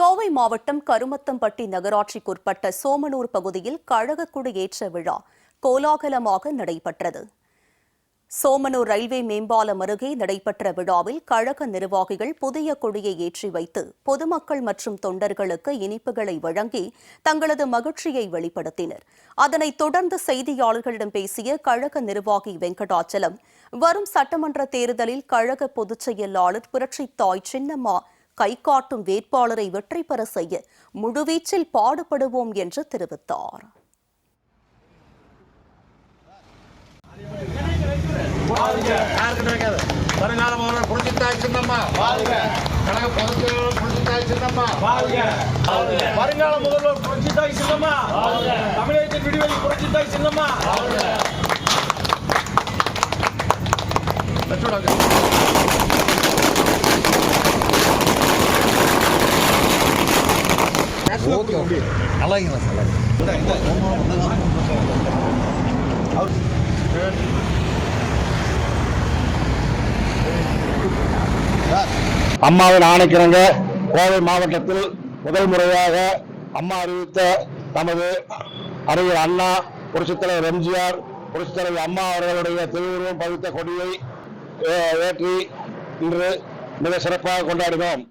கோவை மாவட்டம் கருமத்தம்பட்டி நகராட்சிக்குட்பட்ட சோமனூர் பகுதியில் கழக கொடி ஏற்ற விழா கோலாகலமாக நடைபெற்றது. சோமனூர் ரயில்வே மேம்பாலம் அருகே நடைபெற்ற விழாவில் கழக நிர்வாகிகள் புதிய கொடியை ஏற்றி வைத்து பொதுமக்கள் மற்றும் தொண்டர்களுக்கு இனிப்புகளை வழங்கி தங்களது மகிழ்ச்சியை வெளிப்படுத்தினர். அதனைத் தொடர்ந்து செய்தியாளர்களிடம் பேசிய கழக நிர்வாகி வெங்கடாச்சலம், வரும் சட்டமன்ற தேர்தலில் கழக பொதுச் செயலாளர் புரட்சித் தாய் சின்னம்மா கைகாட்டும் வேட்பாளரை வெற்றி பெற செய்ய முழுவீச்சில் பாடுபடுவோம் என்று தெரிவித்தார். வருங்கால முதல்வர் புரட்சித்தாய் சின்னம்மா, கழக பொதுச் செயலாளர் புரட்சித்தாய் சின்னம்மா, வருங்கால முதல்வர் புரட்சித்தாய் சின்னம்மா, தமிழகத்தின் விடுதலை புரட்சித்தாய் சின்னம்மா. அம்மாவின் ஆணைக்கிணங்க கோவை மாவட்டத்தில் முதல் முறையாக அம்மா அறிவித்த நமது அறிஞர் அண்ணா, புரட்சித் தலைவர் எம்ஜிஆர், புரட்சித் தலைவர் அம்மா அவர்களுடைய திருவுருவம் பதித்த கொடியை ஏற்றி இன்று மிக சிறப்பாக கொண்டாடினோம்.